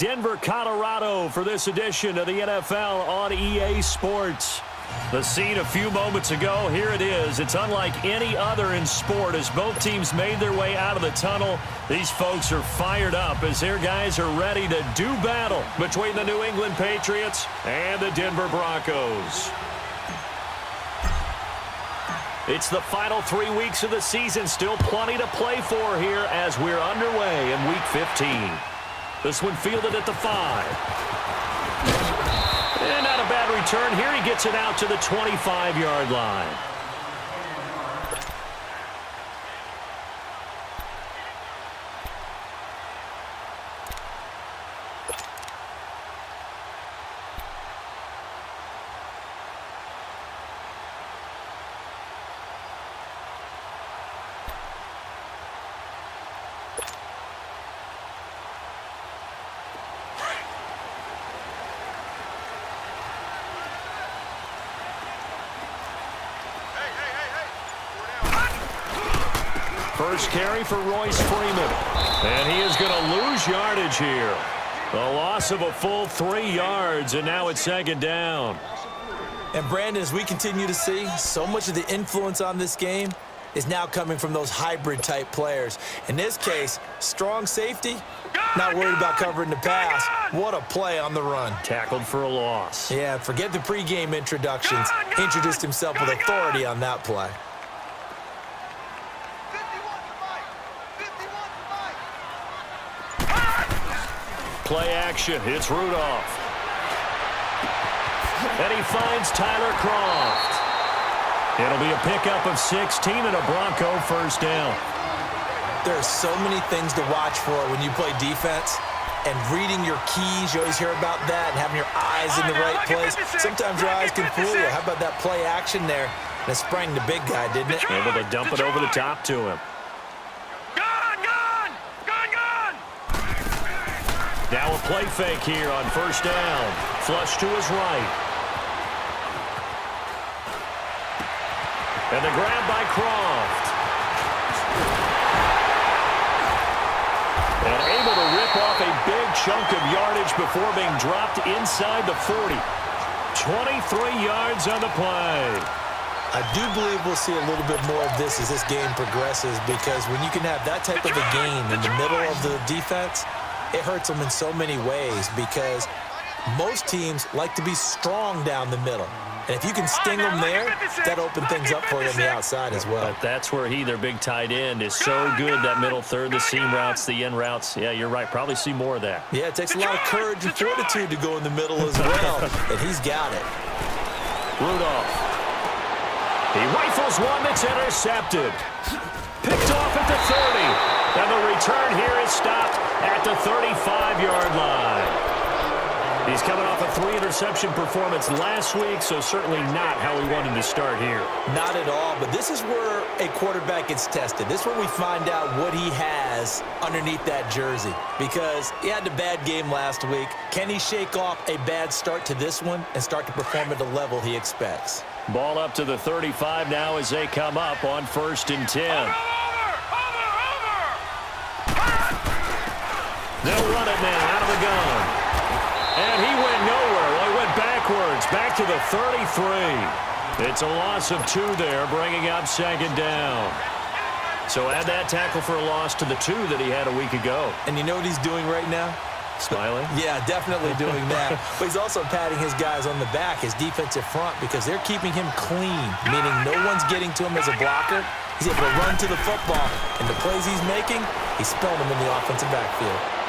Denver, Colorado for this edition of the NFL on EA Sports. The scene a few moments ago, here it is. It's unlike any other in sport as both teams made their way out of the tunnel. These folks are fired up as their guys are ready to do battle between the New England Patriots and the Denver Broncos. It's the final 3 weeks of the season. Still plenty to play for here as we're underway in Week 15. This one fielded at the 5. And not a bad return here. He gets it out to the 25-yard line. First carry for Royce Freeman. And he is going to lose yardage here. A loss of a full 3 yards, and now it's second down. And, Brandon, as we continue to see, so much of the influence on this game is now coming from those hybrid-type players. In this case, strong safety, not worried about covering the pass. What a play on the run. Tackled for a loss. Yeah, forget the pregame introductions. Introduced himself with authority on that play. Play action. It's Rudolph. And he finds Tyler Croft. It'll be a pickup of 16 and a Bronco first down. There are so many things to watch for when you play defense. And reading your keys, you always hear about that, and having your eyes in the right place. Sometimes your eyes can fool you. How about that play action there? And it sprang the big guy, didn't it? Able to dump it over the top to him. Now a play fake here on first down. Flush to his right. And the grab by Croft. And able to rip off a big chunk of yardage before being dropped inside the 40. 23 yards on the play. I do believe we'll see a little bit more of this as this game progresses, because when you can have that type of a game in the middle of the defense, it hurts them in so many ways, because most teams like to be strong down the middle. And if you can sting them there, that opens things up for you on the outside as well. But that's where their big tight end, is so good, that middle third, the seam routes, the end routes. Yeah, you're right. Probably see more of that. Yeah, it takes a lot of courage and fortitude to go in the middle as well, and he's got it. Rudolph. He rifles one that's intercepted. Picked off at the 30. And the return here is stopped at the 35-yard line. He's coming off a 3-interception performance last week, so certainly not how he wanted to start here. Not at all, but this is where a quarterback gets tested. This is where we find out what he has underneath that jersey, because he had a bad game last week. Can he shake off a bad start to this one and start to perform at the level he expects? Ball up to the 35 now as they come up on 1st and 10. They'll run it now out of the gun. And he went nowhere. Well, he went backwards, back to the 33. It's a loss of 2 there, bringing up second down. So add that tackle for a loss to the 2 that he had a week ago. And you know what he's doing right now? Smiling? Yeah, definitely doing that. But he's also patting his guys on the back, his defensive front, because they're keeping him clean, meaning no one's getting to him as a blocker. He's able to run to the football. And the plays he's making, he's spelling them in the offensive backfield.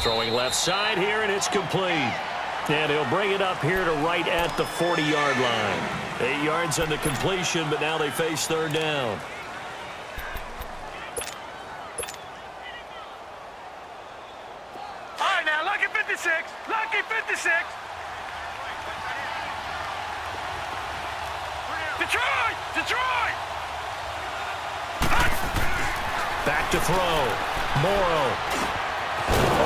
Throwing left side here, and it's complete. And he'll bring it up here to right at the 40-yard line. 8 yards on the completion, but now they face third down. All right, now, lucky 56. Lucky 56. Detroit! Detroit! Back to throw. Morrow.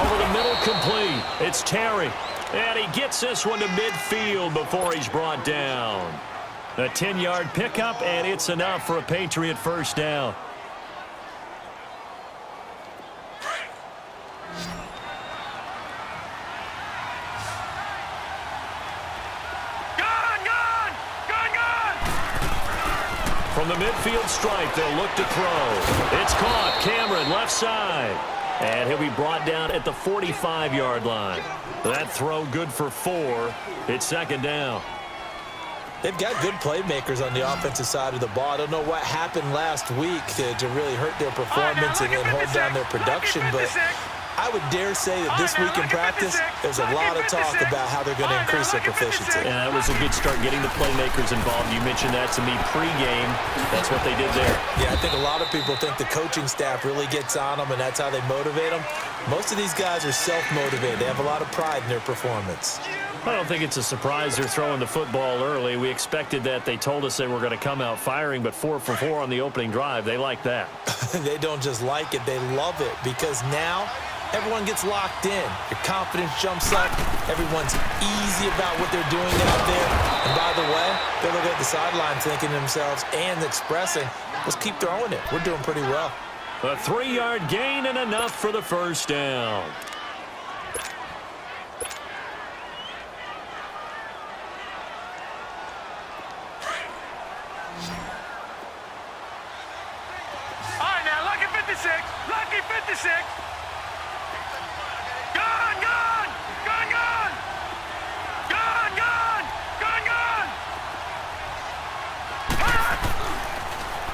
Over the middle, complete. It's Terry. And he gets this one to midfield before he's brought down. A 10-yard pickup, and it's enough for a Patriot first down. From the midfield stripe, they'll look to throw. It's caught. Cameron, left side. And he'll be brought down at the 45-yard line. That throw good for 4. It's second down. They've got good playmakers on the offensive side of the ball. I don't know what happened last week to really hurt their performance and hold down their production, but I would dare say that this week in practice, there's a lot of talk about how they're going to increase their proficiency. Yeah, that was a good start, getting the playmakers involved. You mentioned that to me pregame. That's what they did there. Yeah, I think a lot of people think the coaching staff really gets on them, and that's how they motivate them. Most of these guys are self-motivated. They have a lot of pride in their performance. I don't think it's a surprise they're throwing the football early. We expected that. They told us they were going to come out firing, but 4 for 4 on the opening drive. They like that. They don't just like it. They love it because now everyone gets locked in. Your confidence jumps up. Everyone's easy about what they're doing out there. And by the way, they're looking at the sideline thinking to themselves and expressing, let's keep throwing it. We're doing pretty well. A 3-yard gain and enough for the first down. All right, now, lucky 56. Lucky 56. Gone, gone. Gone, gone. Gone, gone. Gone, gone.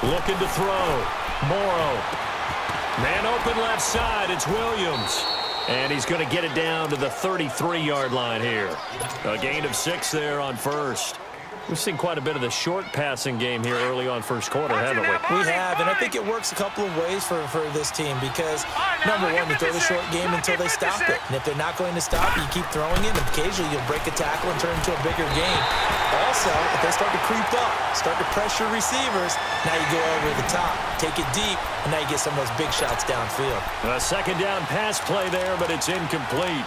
Looking to throw. Morrow. Man open left side. It's Williams. And he's going to get it down to the 33-yard line here. A gain of 6 there on first. We've seen quite a bit of the short passing game here early on first quarter, haven't we? We have, and I think it works a couple of ways for this team because, number one, you throw the short game until they stop it. And if they're not going to stop it, you keep throwing it, and occasionally you'll break a tackle and turn it into a bigger game. Also, if they start to creep up, start to pressure receivers, now you go over the top, take it deep, and now you get some of those big shots downfield. A second down pass play there, but it's incomplete.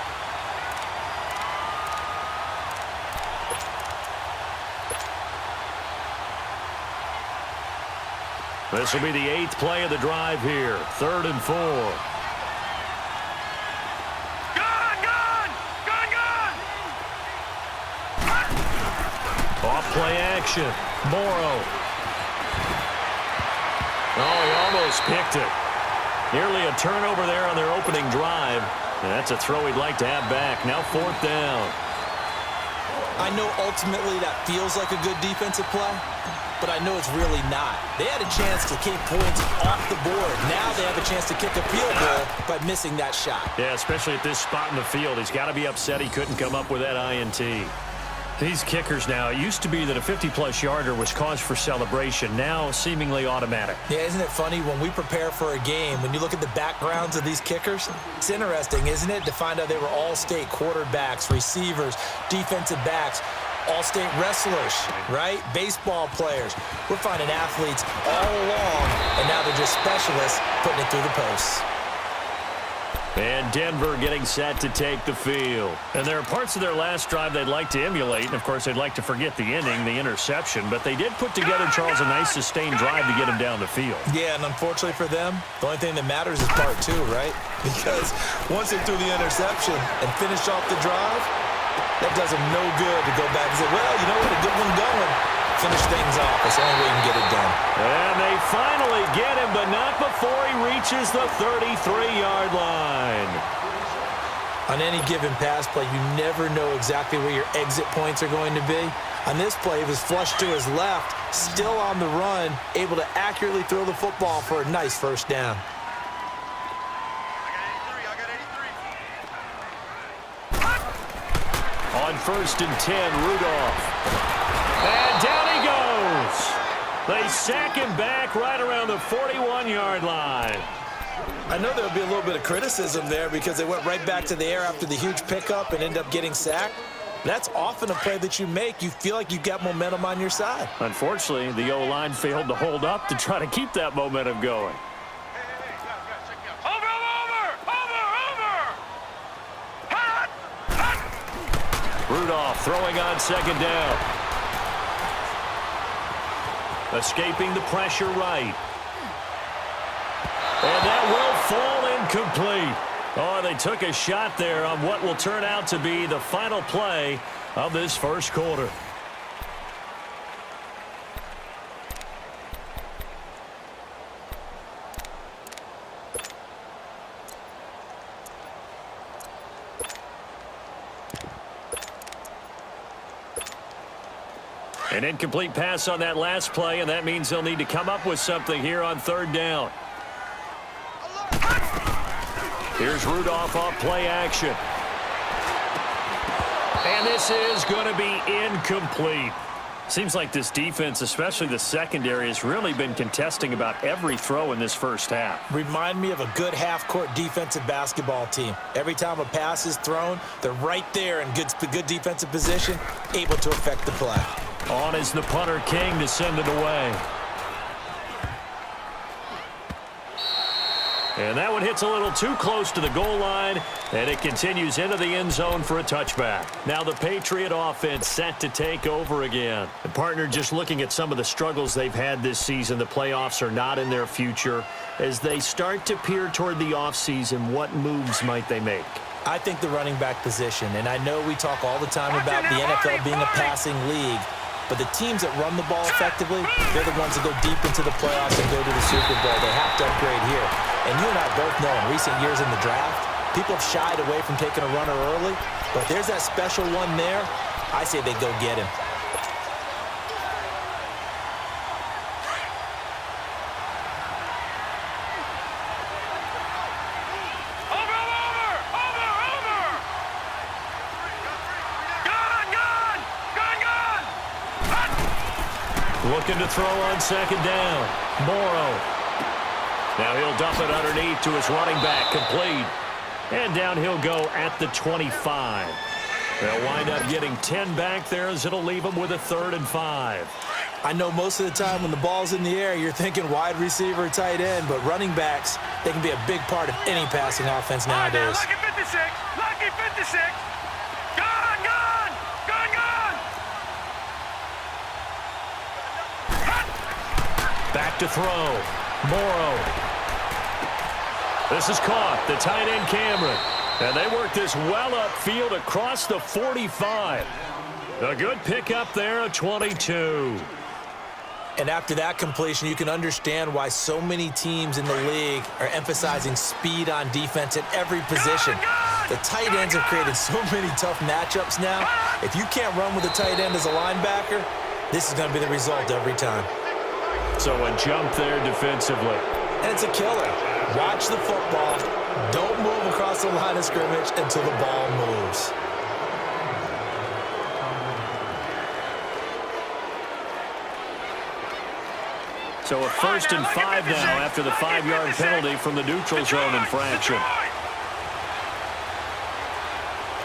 This will be the 8th play of the drive here. 3rd and 4. Gone, gone. Gone, gone. Off play action. Morrow. Oh, he almost picked it. Nearly a turnover there on their opening drive. And that's a throw he'd like to have back. Now 4th down. I know ultimately that feels like a good defensive play, but I know it's really not. They had a chance to keep points off the board. Now they have a chance to kick a field goal by missing that shot. Yeah, especially at this spot in the field. He's got to be upset he couldn't come up with that INT. These kickers now, it used to be that a 50-plus yarder was cause for celebration. Now seemingly automatic. Yeah, isn't it funny when we prepare for a game, when you look at the backgrounds of these kickers, it's interesting, isn't it, to find out they were all-state quarterbacks, receivers, defensive backs, all-state wrestlers, right? Baseball players. We're finding athletes all along, and now they're just specialists putting it through the posts. And Denver getting set to take the field. And there are parts of their last drive they'd like to emulate. And, of course, they'd like to forget the ending, the interception. But they did put together, Charles, a nice sustained drive to get him down the field. Yeah, and unfortunately for them, the only thing that matters is part 2, right? Because once they threw the interception and finished off the drive, that does them no good to go back and say, well, you know what, a good one going. Finish things off. That's the only way you can get it done. And they finally get him, but not before he reaches the 33-yard line. On any given pass play, you never know exactly where your exit points are going to be. On this play, he was flushed to his left, still on the run, able to accurately throw the football for a nice first down. On 1st and 10, Rudolph. And down he goes. They sack him back right around the 41-yard line. I know there'll be a little bit of criticism there because they went right back to the air after the huge pickup and end up getting sacked. That's often a play that you make. You feel like you've got momentum on your side. Unfortunately, the O-line failed to hold up to try to keep that momentum going. Rudolph throwing on 2nd down. Escaping the pressure right. And that will fall incomplete. Oh, they took a shot there on what will turn out to be the final play of this first quarter. An incomplete pass on that last play, and that means they'll need to come up with something here on third down. Here's Rudolph off play action. And this is going to be incomplete. Seems like this defense, especially the secondary, has really been contesting about every throw in this first half. Remind me of a good half-court defensive basketball team. Every time a pass is thrown, they're right there in good defensive position, able to affect the play. On is the punter King to send it away. And that one hits a little too close to the goal line, and it continues into the end zone for a touchback. Now the Patriot offense set to take over again. The partner, just looking at some of the struggles they've had this season, the playoffs are not in their future. As they start to peer toward the offseason, what moves might they make? I think the running back position, and I know we talk all the time about the NFL being a passing league, but the teams that run the ball effectively, they're the ones that go deep into the playoffs and go to the Super Bowl. They have to upgrade here. And you and I both know in recent years in the draft, people have shied away from taking a runner early, but there's that special one there. I say they go get him. Looking to throw on second down. Morrow. Now he'll dump it underneath to his running back. Complete. And down he'll go at the 25. They'll wind up getting 10 back there as it'll leave them with a 3rd and 5. I know most of the time when the ball's in the air, you're thinking wide receiver, tight end, but running backs, they can be a big part of any passing offense nowadays. Lucky 56. Lucky 56. Gone, gone. Gone, gone. Back to throw. Morrow. This is caught. The tight end Cameron. And they work this well upfield across the 45. A good pickup there, a 22. And after that completion, you can understand why so many teams in the league are emphasizing speed on defense at every position. The tight ends have created so many tough matchups now. If you can't run with a tight end as a linebacker, this is going to be the result every time. So a jump there defensively. And it's a killer. Watch the football. Don't move across the line of scrimmage until the ball moves. So a 1st and 5 now after the 5-yard penalty from the neutral zone infraction. All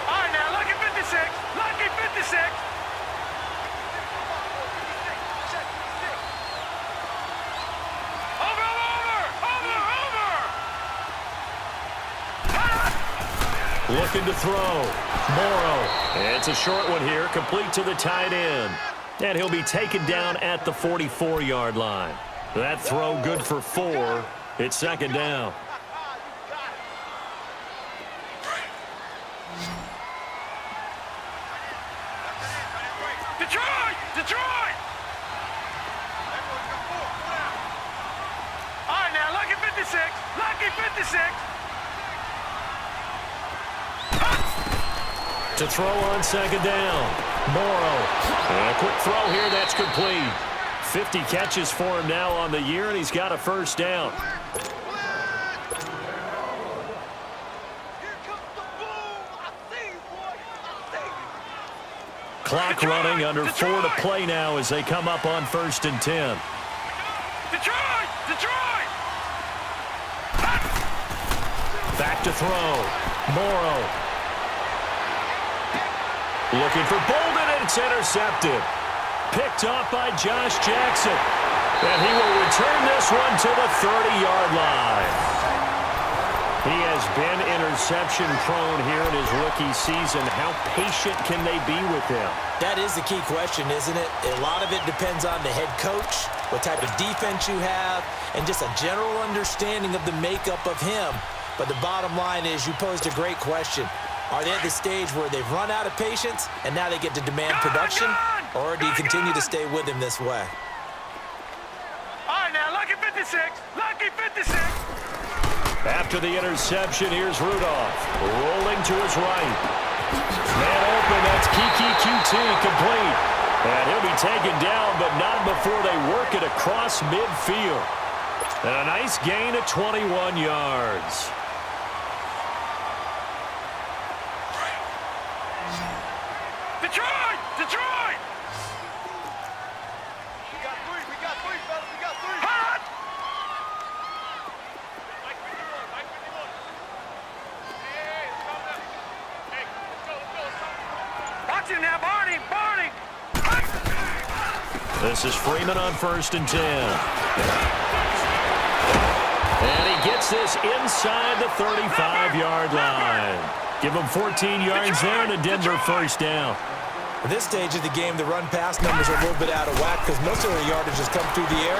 right, now, lucky 56. Lucky 56. Looking to throw. Morrow. It's a short one here, complete to the tight end. And he'll be taken down at the 44-yard line. That throw good for 4. It's 2nd down. Detroit! Detroit! All right, now, lucky 56. Lucky 56. To throw on 2nd down. Morrow. And a quick throw here, that's complete. 50 catches for him now on the year, and he's got a 1st down. Clock running, under 4 to play now as they come up on 1st and 10. Detroit! Detroit! Back to throw. Morrow. Looking for Bolden, and it's intercepted. Picked off by Josh Jackson. And he will return this one to the 30-yard line. He has been interception-prone here in his rookie season. How patient can they be with him? That is the key question, isn't it? A lot of it depends on the head coach, what type of defense you have, and just a general understanding of the makeup of him. But the bottom line is you posed a great question. Are they at the stage where they've run out of patience and now they get to demand production? Or do you continue to stay with him this way? All right, now, lucky 56. Lucky 56. After the interception, here's Rudolph. Rolling to his right. Man open, that's Kiki QT complete. And he'll be taken down, but not before they work it across midfield. And a nice gain of 21 yards. Detroit! Detroit! We got three, fellas. We got three. Hot! Mike 51, Mike 51. Hey, let's go now. Hey, let's go. Watch him now, Barney! This is Freeman on 1st and 10. And he gets this inside the 35-yard line. Give him 14 yards there and a Denver first down. At this stage of the game, the run-pass numbers are a little bit out of whack because most of their yardage has come through the air.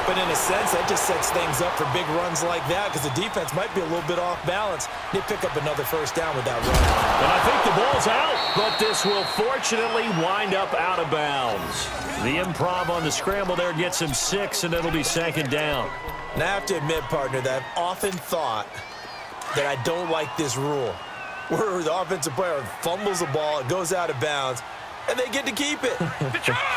But in a sense, that just sets things up for big runs like that because the defense might be a little bit off balance. They pick up another first down with that run. And I think the ball's out, but this will fortunately wind up out of bounds. The improv on the scramble there gets him 6, and it'll be 2nd down. And I have to admit, partner, that I've often thought that I don't like this rule, where the offensive player fumbles the ball, it goes out of bounds, and they get to keep it.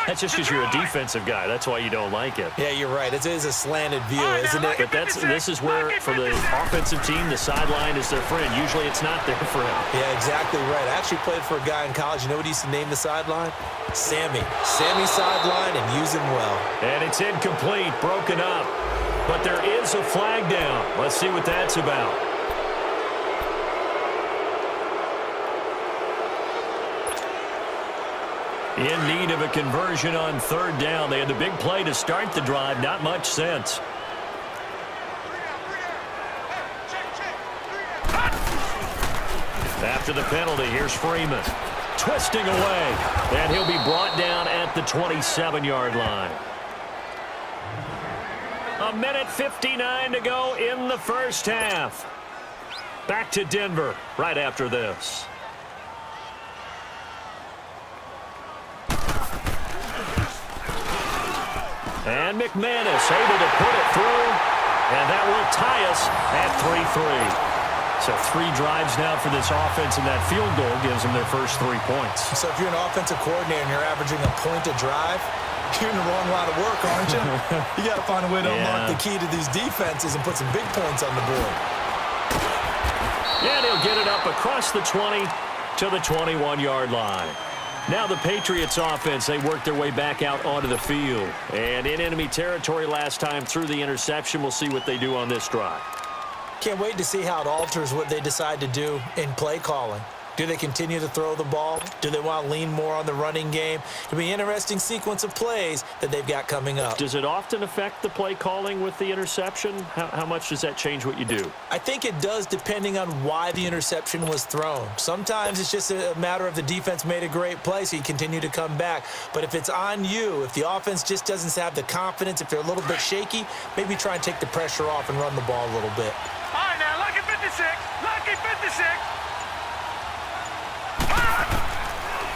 That's just because you're a defensive guy. That's why you don't like it. Yeah, you're right. It is a slanted view, isn't it? But this is where, for the offensive team, the sideline is their friend. Usually it's not their friend. Yeah, exactly right. I actually played for a guy in college. You know what he used to name the sideline? Sammy. Sammy sideline, and use him well. And it's incomplete, broken up. But there is a flag down. Let's see what that's about. In need of a conversion on 3rd down. They had the big play to start the drive. Not much sense. After the penalty, here's Freeman. Twisting away. And he'll be brought down at the 27-yard line. 1:59 to go in the first half. Back to Denver right after this. And McManus able to put it through, and that will tie us at 3-3. So 3 drives now for this offense, and that field goal gives them their first 3 points. So if you're an offensive coordinator and you're averaging a point a drive, you're in the wrong line of work, aren't you? You got to find a way to unlock the key to these defenses and put some big points on the board. Yeah, they'll get it up across the 20 to the 21-yard line. Now the Patriots offense, they work their way back out onto the field. And in enemy territory last time through the interception. We'll see what they do on this drive. Can't wait to see how it alters what they decide to do in play calling. Do they continue to throw the ball? Do they want to lean more on the running game? It'll be an interesting sequence of plays that they've got coming up. Does it often affect the play calling with the interception? How much does that change what you do? I think it does depending on why the interception was thrown. Sometimes it's just a matter of the defense made a great play, so you continue to come back. But if it's on you, if the offense just doesn't have the confidence, if they're a little bit shaky, maybe try and take the pressure off and run the ball a little bit. All right, now, lucky 56. Lucky 56.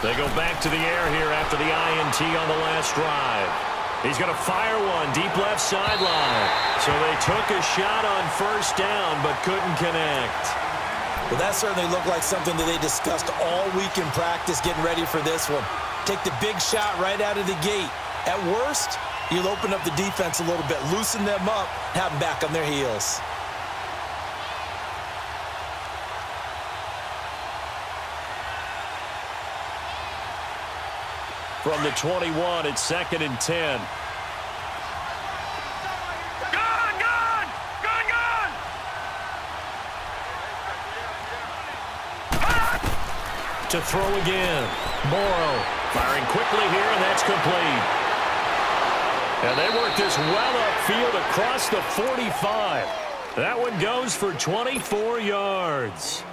They go back to the air here after the INT on the last drive. He's going to fire one deep left sideline. So they took a shot on 1st down but couldn't connect. Well, that certainly looked like something that they discussed all week in practice getting ready for this one. Take the big shot right out of the gate. At worst, you'll open up the defense a little bit, loosen them up, have them back on their heels. From the 21, it's 2nd and 10. Gone! To throw again. Morrow firing quickly here, and that's complete. And they work this well upfield across the 45. That one goes for 24 yards.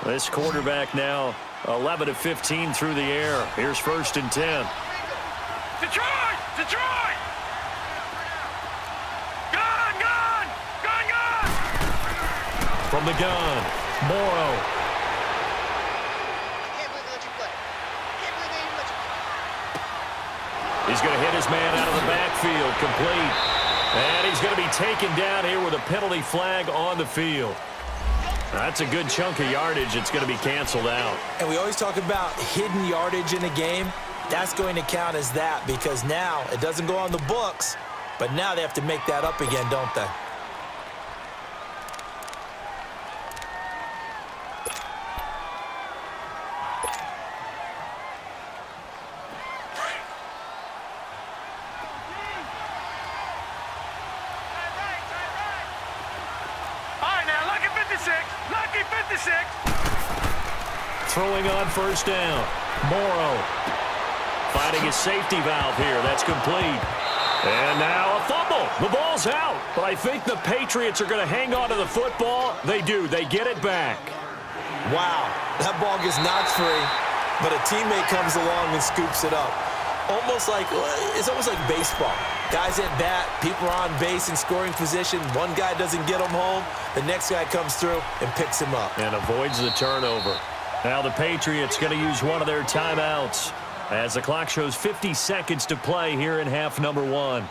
This quarterback now 11 of 15 through the air. Here's 1st and 10. Detroit! Detroit! Gone! From the gun, Morrow. He's going to hit his man out of the backfield, complete. And he's going to be taken down here with a penalty flag on the field. That's a good chunk of yardage. It's going to be canceled out. And we always talk about hidden yardage in a game. That's going to count as that because now it doesn't go on the books, but now they have to make that up again, don't they? Throwing on first down. Morrow finding his safety valve here. That's complete. And now a fumble. The ball's out. But I think the Patriots are going to hang on to the football. They do. They get it back. Wow. That ball gets knocked free, but a teammate comes along and scoops it up. It's almost like baseball. Guys at bat, people are on base in scoring position. One guy doesn't get him home. The next guy comes through and picks him up. And avoids the turnover. Now the Patriots going to use one of their timeouts as the clock shows 50 seconds to play here in half number 1. Gone!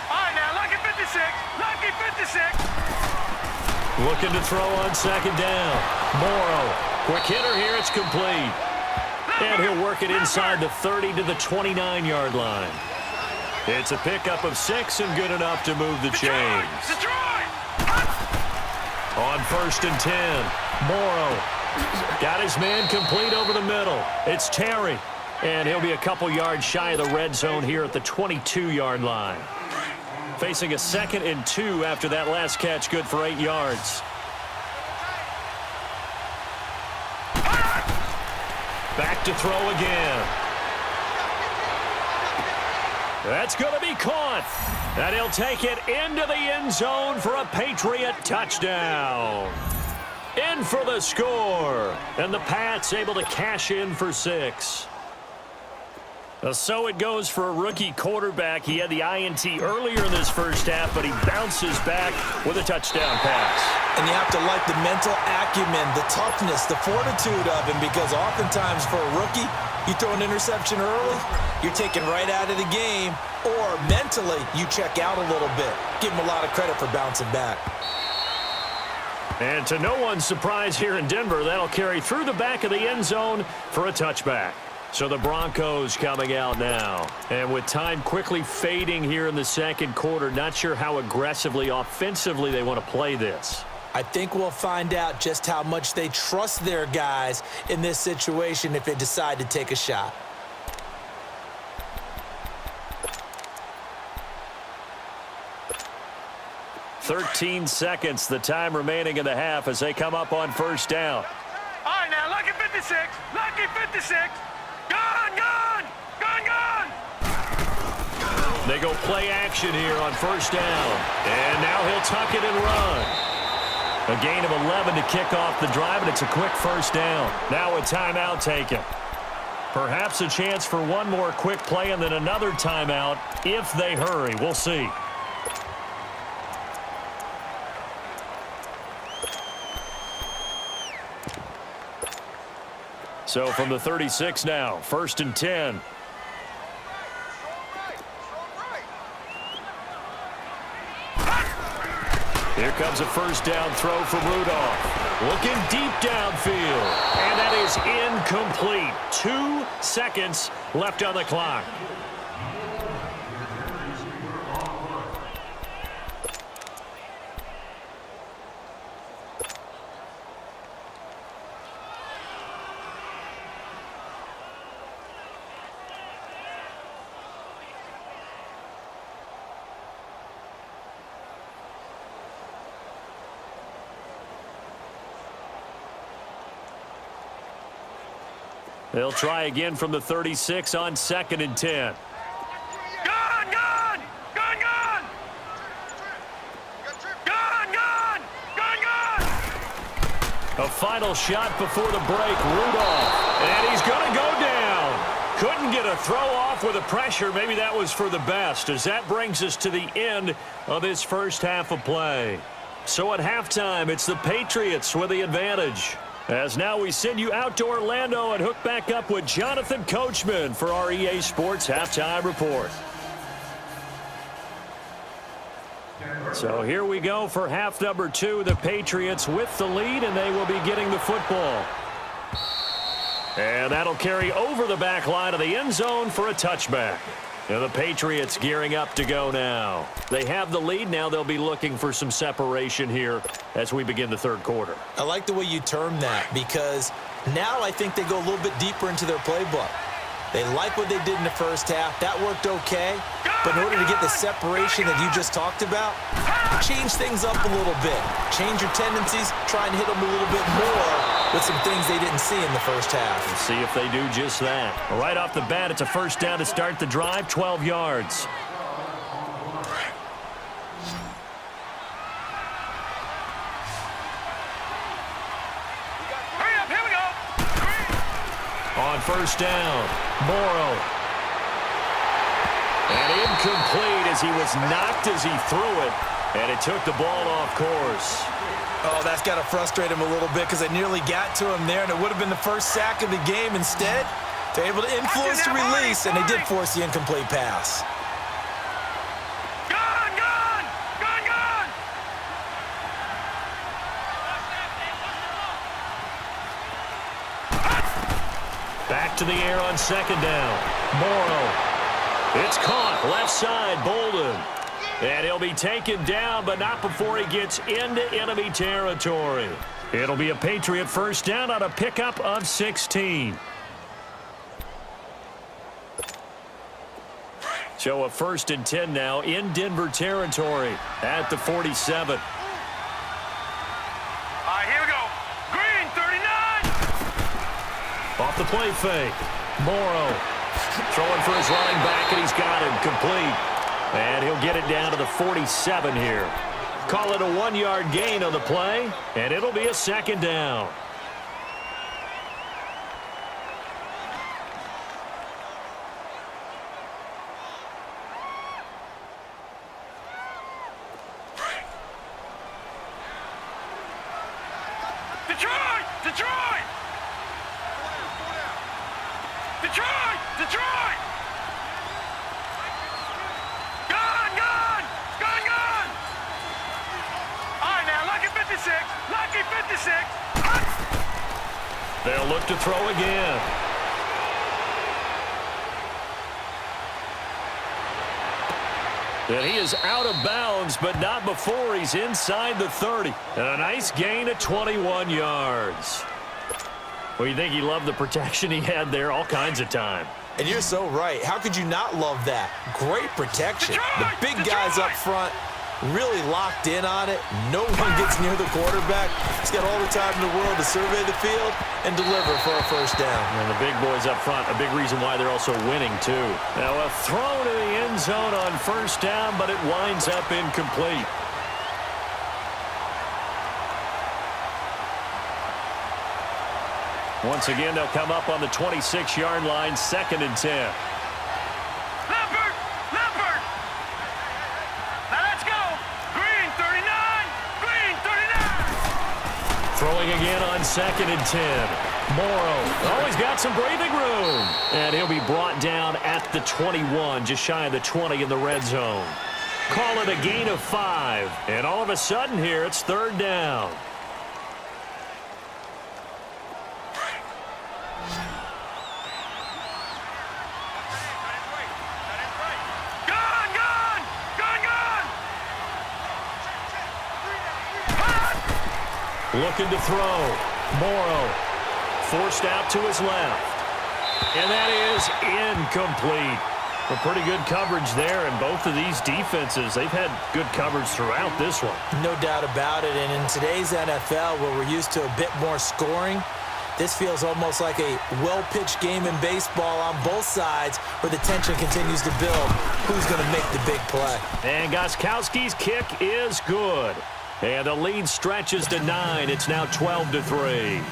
All right, now, lucky 56. Looking to throw on second down. Morrow. Quick hitter here. It's complete. And he'll work it inside the 30 to the 29-yard line. It's a pickup of 6 and good enough to move the chains. On first and 10, Morrow got his man complete over the middle. It's Terry, and he'll be a couple yards shy of the red zone here at the 22-yard line. Facing a 2nd and 2 after that last catch, good for 8 yards. Back to throw again. That's going to be caught. And he'll take it into the end zone for a Patriot touchdown. In for the score. And the Pats able to cash in for 6. So it goes for a rookie quarterback. He had the INT earlier in this first half, but he bounces back with a touchdown pass. And you have to like the mental acumen, the toughness, the fortitude of him, because oftentimes for a rookie, you throw an interception early, you're taken right out of the game, or mentally you check out a little bit. Give him a lot of credit for bouncing back. And to no one's surprise here in Denver, that'll carry through the back of the end zone for a touchback. So the Broncos coming out now. And with time quickly fading here in the second quarter, not sure how aggressively, offensively they want to play this. I think we'll find out just how much they trust their guys in this situation if they decide to take a shot. "13 seconds, the time remaining in the half as they come up on first down. All right, now, lucky 56. Gone! They go play action here on first down. And now he'll tuck it and run. A gain of 11 to kick off the drive, and it's a quick first down. Now a timeout taken. Perhaps a chance for one more quick play and then another timeout if they hurry. We'll see. So from the 36 now, first and 10. Here comes a first down throw from Rudolph. Looking deep downfield. And that is incomplete. 2 seconds left on the clock. They'll try again from the 36 on second and 10. Gone! A final shot before the break, Rudolph. And he's going to go down. Couldn't get a throw off with the pressure. Maybe that was for the best, as that brings us to the end of this first half of play. So at halftime, it's the Patriots with the advantage. As now we send you out to Orlando and hook back up with Jonathan Coachman for our EA Sports Halftime Report. So here we go for half number 2. The Patriots with the lead, and they will be getting the football. And that'll carry over the back line of the end zone for a touchback. And the Patriots gearing up to go now. They have the lead. Now they'll be looking for some separation here as we begin the third quarter. I like the way you term that, because now I think they go a little bit deeper into their playbook. They like what they did in the first half. That worked okay. But in order to get the separation that you just talked about, change things up a little bit. Change your tendencies. Try and hit them a little bit more with some things they didn't see in the first half. Let's see if they do just that. Right off the bat, it's a first down to start the drive, 12 yards. Hurry up, here we go. On first down, Morrow. And incomplete as he was knocked as he threw it, and it took the ball off course. Oh, that's got to frustrate him a little bit, because they nearly got to him there, and it would have been the first sack of the game. Instead, they're able to influence the release, and they did force the incomplete pass. Gone, gone, gone, gone. Back to the air on second down. Morrow. It's caught left side, Bolden. And he'll be taken down, but not before he gets into enemy territory. It'll be a Patriot first down on a pickup of 16. So a 1st and 10 now in Denver territory at the 47. All right, here we go. Green, 39. Off the play fake. Morrow throwing for his running back, and he's got him complete. And he'll get it down to the 47 here. Call it a 1-yard gain on the play, and it'll be a second down. Detroit, Detroit. Detroit, Detroit. Gone, gone, gone, gone. All right, now, lucky 56, lucky 56. They'll look to throw again. And he is out of bounds, but not before he's inside the 30. And a nice gain of 21 yards. Well, you think he loved the protection he had there all kinds of time. And you're so right. How could you not love that? Great protection. The big guys up front really locked in on it. No one gets near the quarterback. He's got all the time in the world to survey the field and deliver for a first down. And the big boys up front, a big reason why they're also winning, too. Now, a throw to the end zone on first down, but it winds up incomplete. Once again, they'll come up on the 26-yard line, 2nd and 10. Leopard, Leopard. Now let's go. Green, 39, Green, 39. Throwing again on 2nd and 10. Morrow, oh, he's got some breathing room. And he'll be brought down at the 21, just shy of the 20 in the red zone. Call it a gain of 5. And all of a sudden here, it's 3rd down. Gone, gone, gone, gone. Looking to throw. Morrow forced out to his left. And that is incomplete. A pretty good coverage there, and both of these defenses, they've had good coverage throughout this one. No doubt about it. And in today's NFL, where we're used to a bit more scoring, this feels almost like a well-pitched game in baseball on both sides, where the tension continues to build. Who's going to make the big play? And Gostkowski's kick is good. And the lead stretches to 9. It's now 12-3.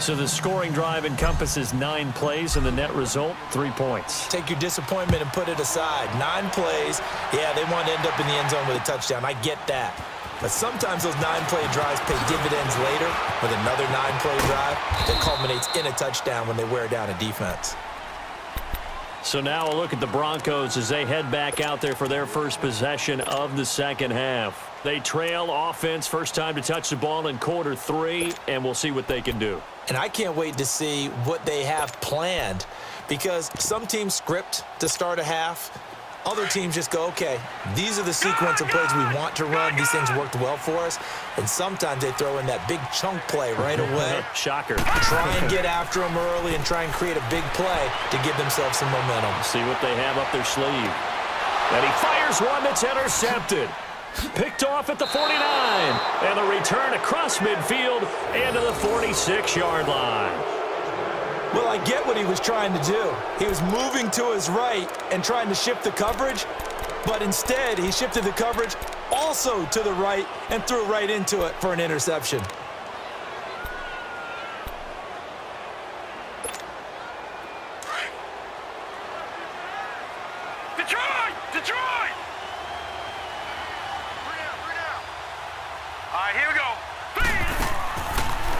So the scoring drive encompasses 9 plays, and the net result, 3 points. Take your disappointment and put it aside. 9 plays. Yeah, they want to end up in the end zone with a touchdown. I get that. But sometimes those 9-play drives pay dividends later with another 9-play drive that culminates in a touchdown when they wear down a defense. So now a look at the Broncos as they head back out there for their first possession of the second half. They trail offense, first time to touch the ball in quarter 3, and we'll see what they can do. And I can't wait to see what they have planned, because some teams script to start a half. Other teams just go, okay, these are the sequence of plays we want to run. These things worked well for us. And sometimes they throw in that big chunk play right away. Shocker. Try and get after them early and try and create a big play to give themselves some momentum. See what they have up their sleeve. And he fires one that's intercepted. Picked off at the 49. And the return across midfield and to the 46-yard line. Well, I get what he was trying to do. He was moving to his right and trying to shift the coverage, but instead he shifted the coverage also to the right and threw right into it for an interception. Detroit! Detroit! All right, here we go.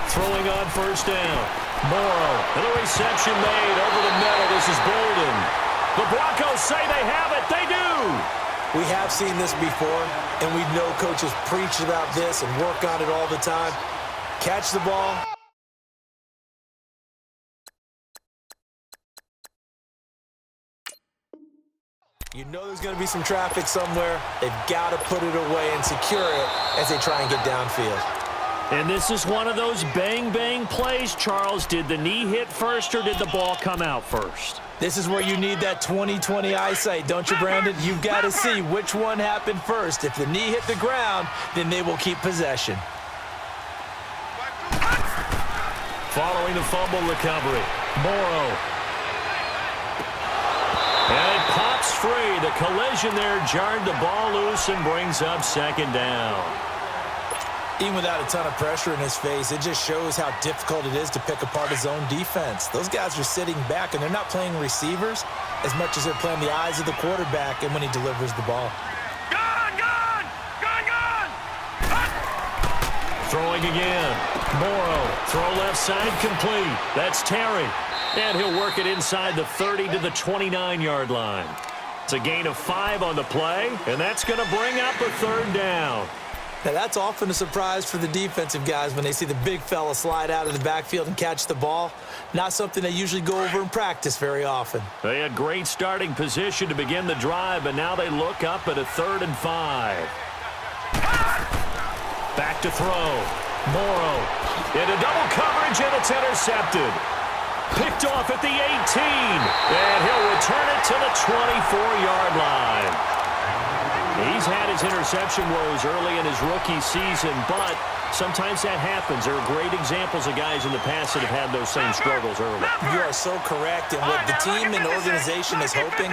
Throwing on first down. Morrow, and the reception made over the middle. This is Bolden. The Broncos say they have it. They do. We have seen this before, and we know coaches preach about this and work on it all the time. Catch the ball. You know there's going to be some traffic somewhere. They've got to put it away and secure it as they try and get downfield. And this is one of those bang-bang plays, Charles. Did the knee hit first or did the ball come out first? This is where you need that 20/20 eyesight, don't you, Brandon? You've got to see which one happened first. If the knee hit the ground, then they will keep possession. Following the fumble recovery, Morrow. And it pops free. The collision there jarred the ball loose and brings up second down. Even without a ton of pressure in his face, it just shows how difficult it is to pick apart his own defense. Those guys are sitting back, and they're not playing receivers as much as they're playing the eyes of the quarterback and when he delivers the ball. Gone! Gone! Gone! Gone! Throwing again. Morrow. Throw left side complete. That's Terry. And he'll work it inside the 30 to the 29-yard line. It's a gain of 5 on the play, and that's going to bring up a third down. Now, that's often a surprise for the defensive guys when they see the big fella slide out of the backfield and catch the ball. Not something they usually go over in practice very often. They had great starting position to begin the drive, and now they look up at a 3rd and 5. Back to throw. Morrow into double coverage, and it's intercepted. Picked off at the 18, and he'll return it to the 24-yard line. He's had his interception woes early in his rookie season, but sometimes that happens. There are great examples of guys in the past that have had those same struggles early. You are so correct, and what the team and organization is hoping,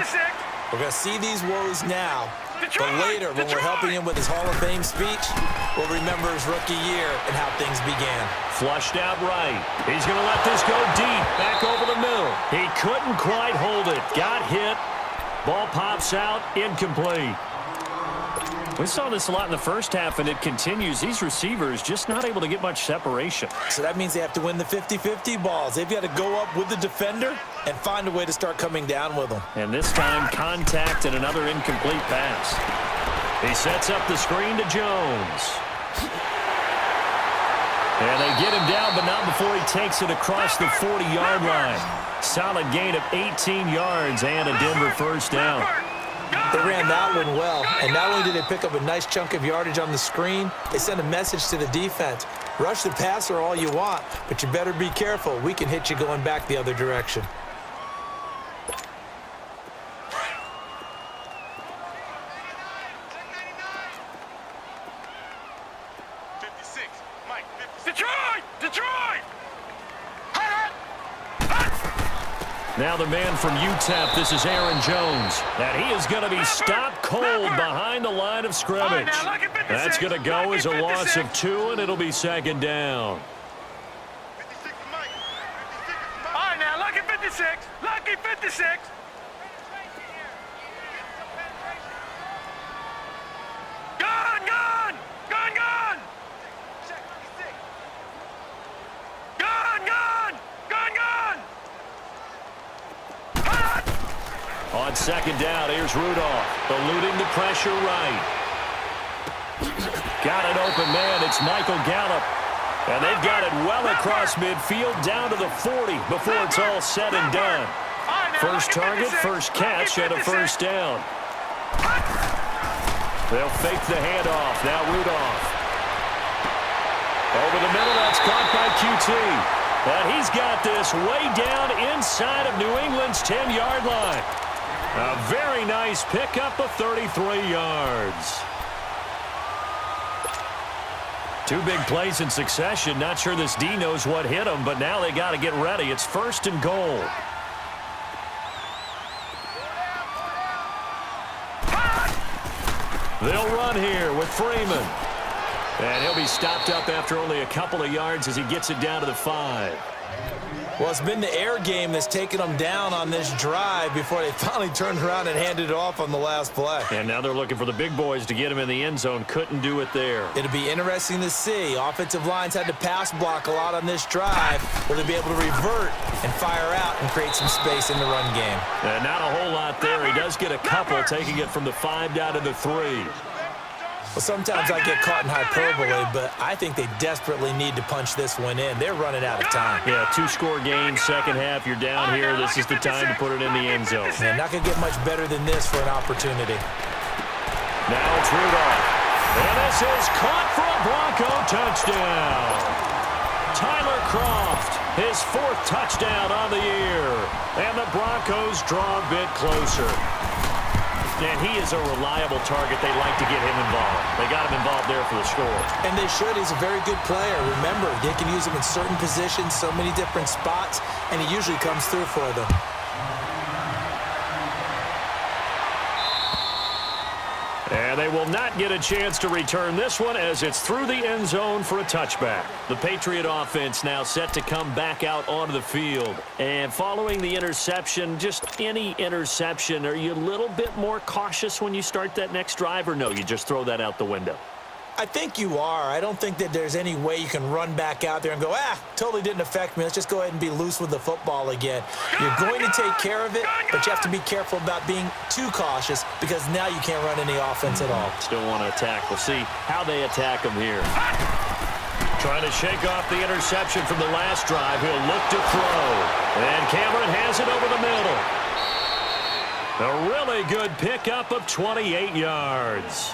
we're going to see these woes now, but later when we're helping him with his Hall of Fame speech, we'll remember his rookie year and how things began. Flushed out right. He's going to let this go deep, back over the middle. He couldn't quite hold it. Got hit. Ball pops out, incomplete. We saw this a lot in the first half, and it continues. These receivers just not able to get much separation. So that means they have to win the 50-50 balls. They've got to go up with the defender and find a way to start coming down with them. And this time, contact and another incomplete pass. He sets up the screen to Jones. And they get him down, but not before he takes it across the 40-yard line. Solid gain of 18 yards and a Denver first down. They ran that one well, and not only did they pick up a nice chunk of yardage on the screen, they sent a message to the defense. Rush the passer all you want, but you better be careful. We can hit you going back the other direction. Detroit! Detroit! Now the man from UTEP, this is Aaron Jones. And he is going to be stopped cold behind the line of scrimmage. That's going to go as a loss of 2, and it'll be second down. All right, now, lucky 56. Lucky 56. Gone, gone! Gone, gone! On second down, here's Rudolph, eluding the pressure right. Got an open man. It's Michael Gallup. And they've got it well across midfield down to the 40 before it's all said and done. First target, first catch, and a first down. They'll fake the handoff. Now Rudolph. Over the middle, that's caught by QT. And he's got this way down inside of New England's 10-yard line. A very nice pickup of 33 yards. Two big plays in succession. Not sure this D knows what hit him, but now they got to get ready. It's first and goal. They'll run here with Freeman. And he'll be stopped up after only a couple of yards as he gets it down to the 5. Well, it's been the air game that's taken them down on this drive before they finally turned around and handed it off on the last play. And now they're looking for the big boys to get him in the end zone. Couldn't do it there. It'll be interesting to see. Offensive lines had to pass block a lot on this drive. Will they be able to revert and fire out and create some space in the run game? And not a whole lot there. He does get a couple, taking it from the 5 down to the 3. Well, sometimes I get caught in hyperbole, but I think they desperately need to punch this one in. They're running out of time. Yeah, 2-score game, second half. You're down here. This is the time to put it in the end zone. Man, not going to get much better than this for an opportunity. Now it's Rudolph. And this is caught for a Bronco touchdown. Tyler Kroft, his 4th touchdown on the year. And the Broncos draw a bit closer. And he is a reliable target. They like to get him involved. They got him involved there for the score. And they should. He's a very good player. Remember, they can use him in certain positions, so many different spots, and he usually comes through for them. And they will not get a chance to return this one as it's through the end zone for a touchback. The Patriot offense now set to come back out onto the field. And following the interception, just any interception, are you a little bit more cautious when you start that next drive, or no, you just throw that out the window? I think you are. I don't think that there's any way you can run back out there and go, totally didn't affect me. Let's just go ahead and be loose with the football again. You're going to take care of it, but you have to be careful about being too cautious because now you can't run any offense at all. Still want to attack. We'll see how they attack them here. Trying to shake off the interception from the last drive. He'll look to throw. And Cameron has it over the middle. A really good pickup of 28 yards.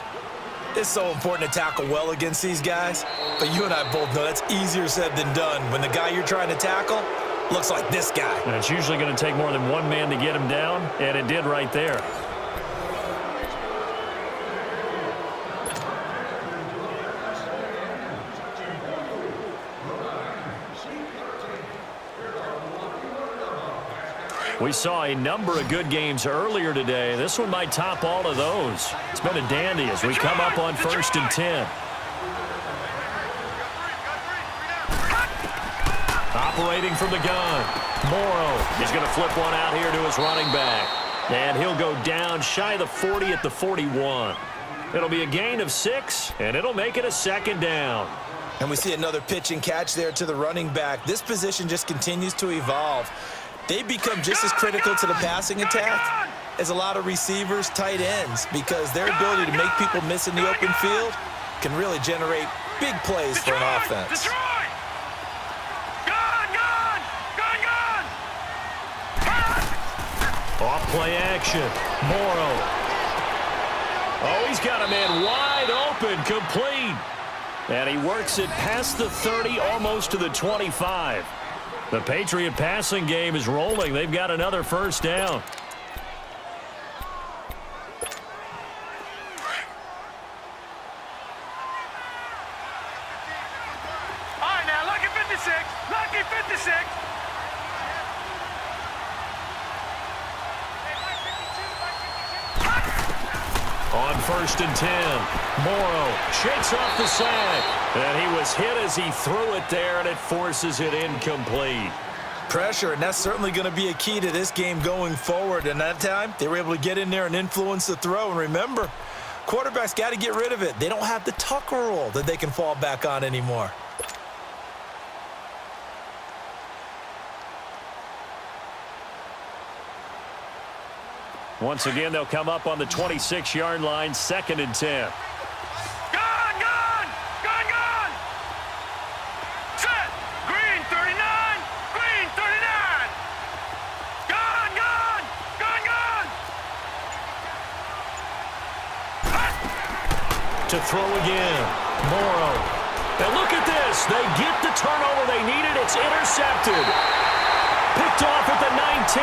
It's so important to tackle well against these guys, but you and I both know that's easier said than done when the guy you're trying to tackle looks like this guy. And it's usually going to take more than one man to get him down, and it did right there. We saw a number of good games earlier today. This one might top all of those. It's been a dandy as we come up on 1st and 10. Operating from the gun. Morrow is going to flip one out here to his running back. And he'll go down shy of the 40 at the 41. It'll be a gain of 6, and it'll make it a 2nd down. And we see another pitch and catch there to the running back. This position just continues to evolve. They become just as critical to the passing attack as a lot of receivers, tight ends, because their ability to make people miss in the open field can really generate big plays for an offense. Off play action. Morrow. Oh, he's got a man wide open, complete. And he works it past the 30, almost to the 25. The Patriot passing game is rolling. They've got another first down. All right, now, lucky 56. Lucky 56. On 1st and 10, Morrow shakes off the sack. And he was hit as he threw it there, and it forces it incomplete. Pressure, and that's certainly going to be a key to this game going forward. And that time, they were able to get in there and influence the throw. And remember, quarterbacks got to get rid of it. They don't have the Tucker rule that they can fall back on anymore. Once again, they'll come up on the 26-yard line, 2nd and 10. Gone, gone! Gone, gone! Set! Green 39! Green 39! Gone, gone! Gone, gone! To throw again. Morrow. And look at this. They get the turnover they needed. It's intercepted. Picked off at the 19.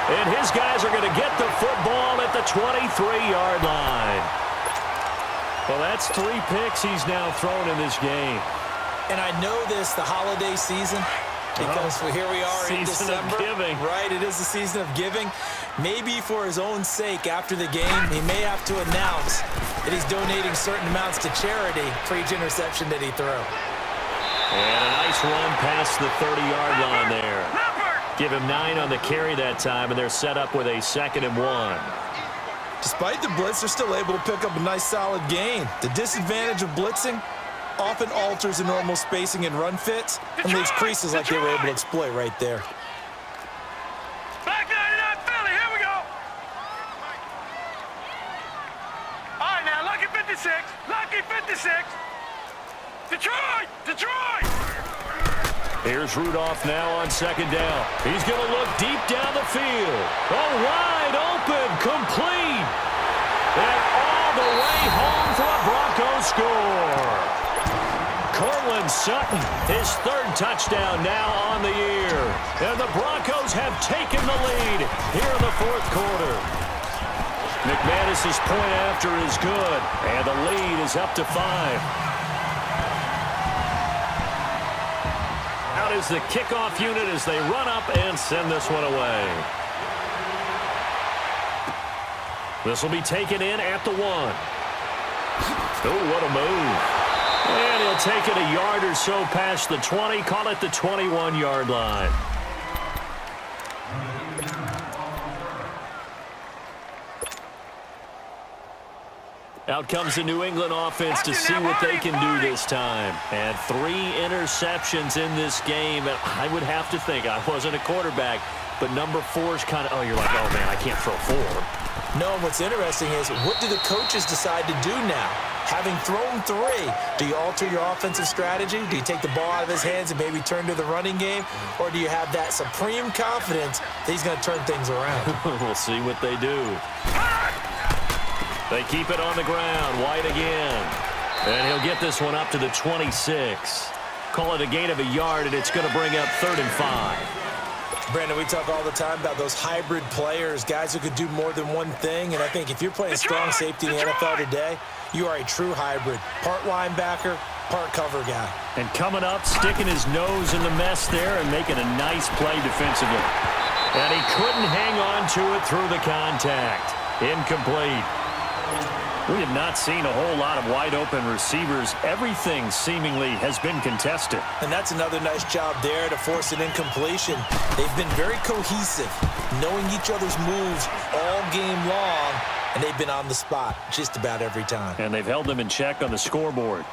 And his guys are going to get the football at the 23-yard line. Well, that's 3 picks he's now thrown in this game. And I know this, the holiday season, because here we are in December. Season of giving. Right, it is the season of giving. Maybe for his own sake after the game, he may have to announce that he's donating certain amounts to charity for each interception that he threw. And a nice run past the 30-yard line there. Give him 9 on the carry that time, and they're set up with a 2nd and 1. Despite the blitz, they're still able to pick up a nice solid gain. The disadvantage of blitzing often alters the normal spacing and run fits and leaves creases like they were able to exploit right there. Back 99 Philly, here we go! All right, now, lucky 56. Lucky 56. Detroit! Detroit! Here's Rudolph now on 2nd down. He's going to look deep down the field. Oh, wide open, complete. And all the way home for a Broncos score. Cortland Sutton, his 3rd touchdown now on the year. And the Broncos have taken the lead here in the 4th quarter. McManus's point after is good, and the lead is up to 5. Out is the kickoff unit as they run up and send this one away. This will be taken in at the 1. Oh, what a move. And he'll take it a yard or so past the 20, call it the 21-yard line. Out comes the New England offense to see what they can do this time. And 3 interceptions in this game. And I would have to think, I wasn't a quarterback, but number 4 is kind of, oh, you're like, oh, man, I can't throw 4. No, what's interesting is, what do the coaches decide to do now? Having thrown 3, do you alter your offensive strategy? Do you take the ball out of his hands and maybe turn to the running game? Or do you have that supreme confidence that he's going to turn things around? We'll see what they do. They keep it on the ground. White again. And he'll get this one up to the 26. Call it a gain of a yard, and it's going to bring up 3rd and 5. Brandon, we talk all the time about those hybrid players, guys who could do more than one thing. And I think if you're playing strong safety in the NFL today, you are a true hybrid. Part linebacker, part cover guy. And coming up, sticking his nose in the mess there and making a nice play defensively. And he couldn't hang on to it through the contact. Incomplete. We have not seen a whole lot of wide-open receivers. Everything seemingly has been contested. And that's another nice job there to force an incompletion. They've been very cohesive, knowing each other's moves all game long, and they've been on the spot just about every time. And they've held them in check on the scoreboard.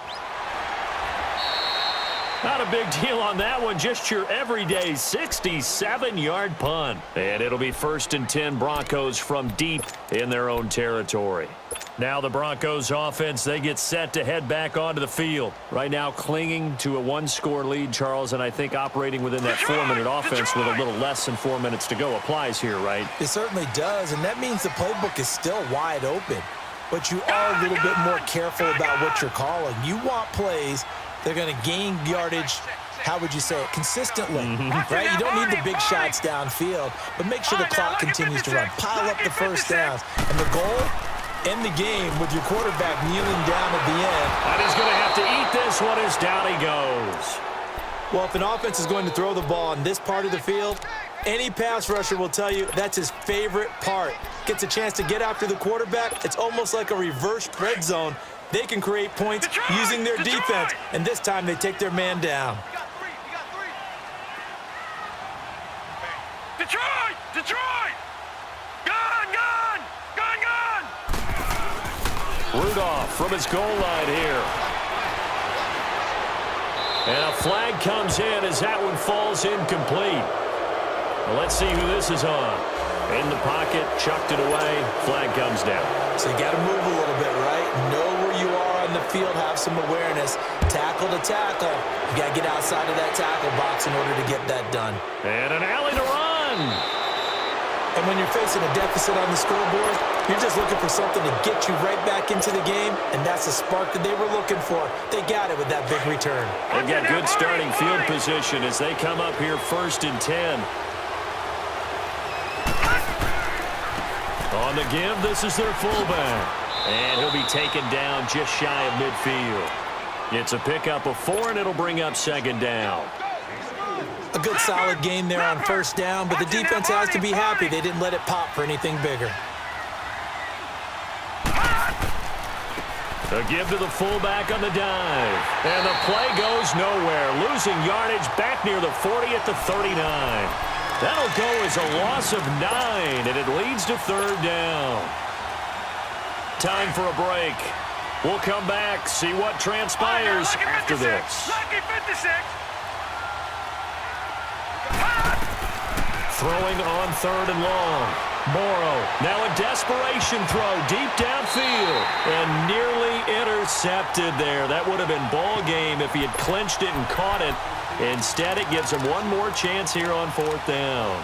Not a big deal on that one, just your everyday 67-yard punt. And it'll be 1st and 10 Broncos from deep in their own territory. Now the Broncos offense, they get set to head back onto the field. Right now clinging to a 1-score lead, Charles, and I think operating within that 4-minute offense with a little less than 4 minutes to go applies here, right? It certainly does, and that means the playbook is still wide open. But you are a little bit more careful about what you're calling. You want plays they're going to gain yardage, how would you say it, consistently, right? You don't need the big shots downfield, but make sure the clock continues to run. Pile up the first downs. And the goal, end the game with your quarterback kneeling down at the end. And he's going to have to eat this one as down he goes. Well, if an offense is going to throw the ball on this part of the field, any pass rusher will tell you that's his favorite part. Gets a chance to get after the quarterback. It's almost like a reverse red zone. They can create points using their defense, and this time they take their man down. Detroit! Detroit! Gone, gone! Gone, gone! Rudolph from his goal line here. And a flag comes in as that one falls incomplete. Well, let's see who this is on. In the pocket, chucked it away, flag comes down. So you got to move a little bit, right? Know where you are on the field, have some awareness. Tackle to tackle. You got to get outside of that tackle box in order to get that done. And an alley to run. And when you're facing a deficit on the scoreboard, you're just looking for something to get you right back into the game, and that's the spark that they were looking for. They got it with that big return. They've got good starting field position as they come up here 1st and 10. On the give, this is their fullback. And he'll be taken down just shy of midfield. It's a pickup of 4, and it'll bring up 2nd down. A good solid game there on 1st down, but the defense has to be happy they didn't let it pop for anything bigger. A give to the fullback on the dive. And the play goes nowhere. Losing yardage back near the 40 at the 39. That'll go as a loss of 9, and it leads to 3rd down. Time for a break. We'll come back, see what transpires after this. Lucky 56. Throwing on 3rd and long. Morrow, now a desperation throw deep downfield. And nearly intercepted there. That would have been ball game if he had clinched it and caught it. Instead, it gives him one more chance here on 4th down.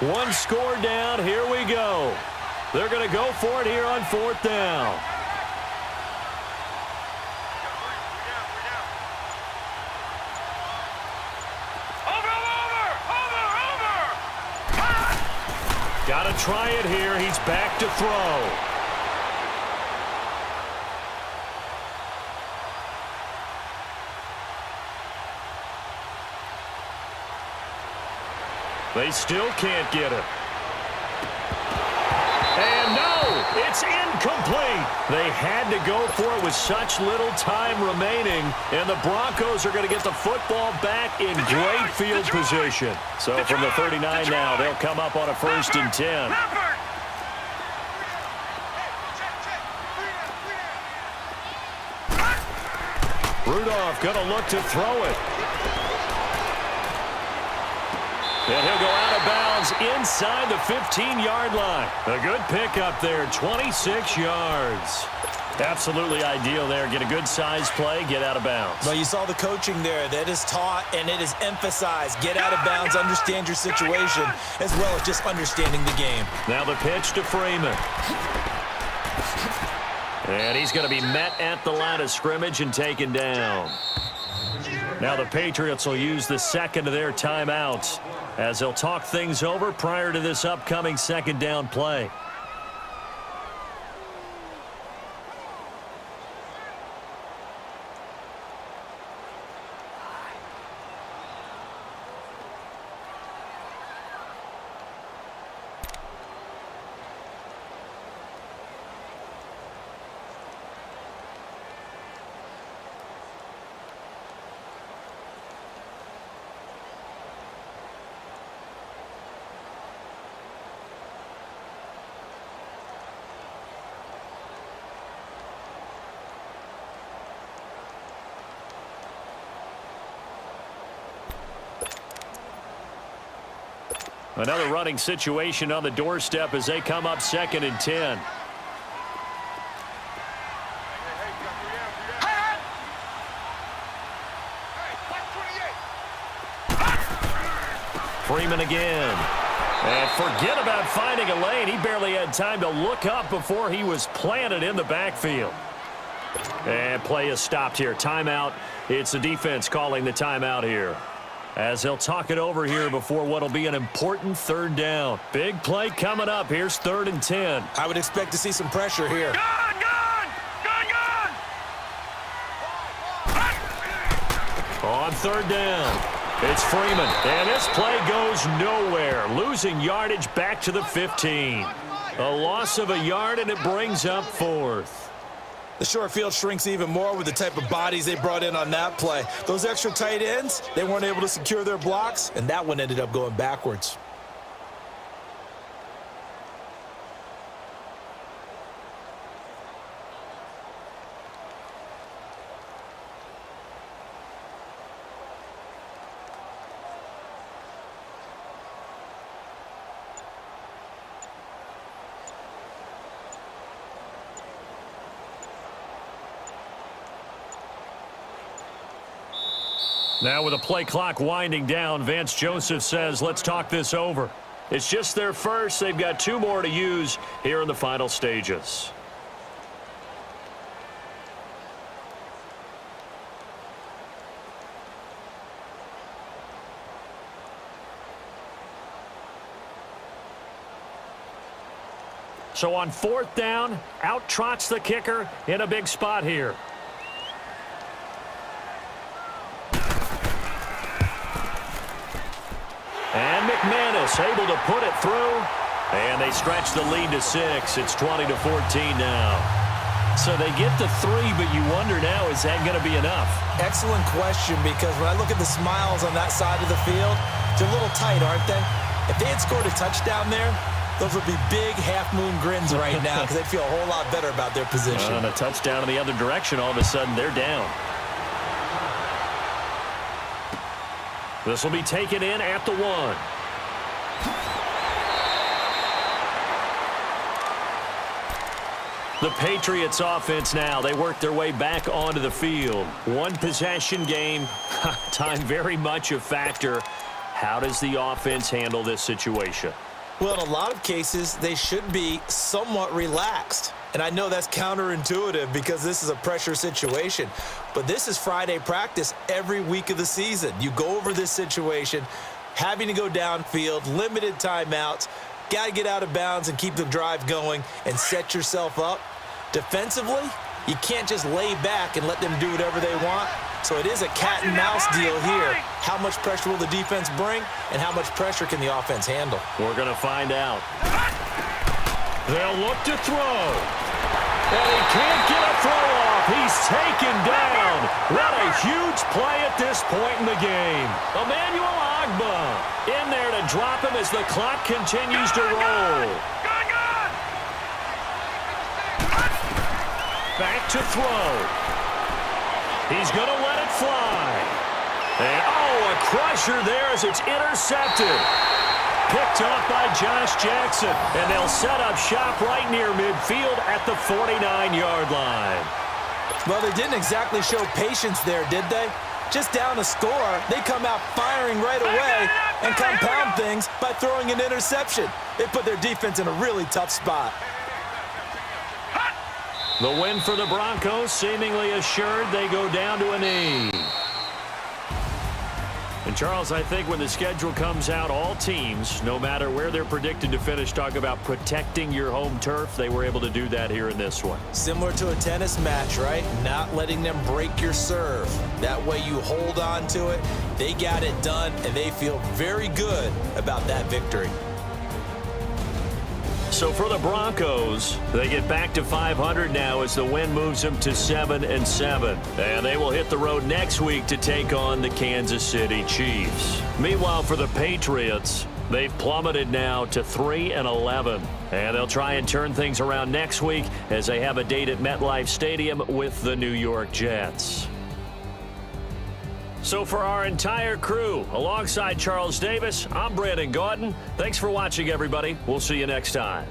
One score down. Here we go. They're going to go for it here on 4th down. Got to try it here. He's back to throw. They still can't get it. And no, it's incomplete. They had to go for it with such little time remaining. And the Broncos are going to get the football back in great field position. So from the 39 now, they'll come up on a 1st and 10. Rudolph going to look to throw it. And he'll go out of bounds inside the 15-yard line. A good pickup there, 26 yards. Absolutely ideal there. Get a good size play, get out of bounds. Well, you saw the coaching there. That is taught and it is emphasized. Get out of bounds, understand your situation, as well as just understanding the game. Now the pitch to Freeman. And he's going to be met at the line of scrimmage and taken down. Now the Patriots will use the 2nd of their timeouts as they'll talk things over prior to this upcoming 2nd down play. Another running situation on the doorstep as they come up 2nd and 10. Freeman again. And forget about finding a lane. He barely had time to look up before he was planted in the backfield. And play is stopped here. Timeout. It's the defense calling the timeout here, as they'll talk it over here before what will be an important 3rd down. Big play coming up. Here's 3rd and 10. I would expect to see some pressure here. On 3rd down, it's Freeman. And this play goes nowhere. Losing yardage back to the 15. A loss of a yard, and it brings up 4th. The short field shrinks even more with the type of bodies they brought in on that play. Those extra tight ends, they weren't able to secure their blocks, and that one ended up going backwards. Now with the play clock winding down, Vance Joseph says, let's talk this over. It's just their first. They've got 2 more to use here in the final stages. So on 4th down, out trots the kicker in a big spot here. And McManus able to put it through. And they stretch the lead to 6. It's 20-14 now. So they get to 3, but you wonder now, is that going to be enough? Excellent question, because when I look at the smiles on that side of the field, they're a little tight, aren't they? If they had scored a touchdown there, those would be big half-moon grins right now because they'd feel a whole lot better about their position. And a touchdown in the other direction, all of a sudden they're down. This will be taken in at the 1. The Patriots offense now, they work their way back onto the field. 1 possession game, time very much a factor. How does the offense handle this situation? Well, in a lot of cases, they should be somewhat relaxed. And I know that's counterintuitive because this is a pressure situation. But this is Friday practice every week of the season. You go over this situation, having to go downfield, limited timeouts, got to get out of bounds and keep the drive going and set yourself up. Defensively, you can't just lay back and let them do whatever they want. So it is a cat and mouse deal here. How much pressure will the defense bring and how much pressure can the offense handle? We're going to find out. They'll look to throw. And he can't get a throw off. He's taken down. What a huge play at this point in the game. Emmanuel Agba in there to drop him as the clock continues to roll. Back to throw. He's going to let it fly. And, oh, a crusher there as it's intercepted. Picked off by Josh Jackson. And they'll set up shop right near midfield at the 49-yard line. Well, they didn't exactly show patience there, did they? Just down a score, they come out firing right away and compound things by throwing an interception. They put their defense in a really tough spot. The win for the Broncos, seemingly assured. They go down to a knee. And, Charles, I think when the schedule comes out, all teams, no matter where they're predicted to finish, talk about protecting your home turf. They were able to do that here in this one. Similar to a tennis match, right? Not letting them break your serve. That way you hold on to it. They got it done, and they feel very good about that victory. So for the Broncos, they get back to 500 now as the win moves them to 7-7. And they will hit the road next week to take on the Kansas City Chiefs. Meanwhile, for the Patriots, they've plummeted now to 3-11. And they'll try and turn things around next week as they have a date at MetLife Stadium with the New York Jets. So for our entire crew, alongside Charles Davis, I'm Brandon Gaudin. Thanks for watching, everybody. We'll see you next time.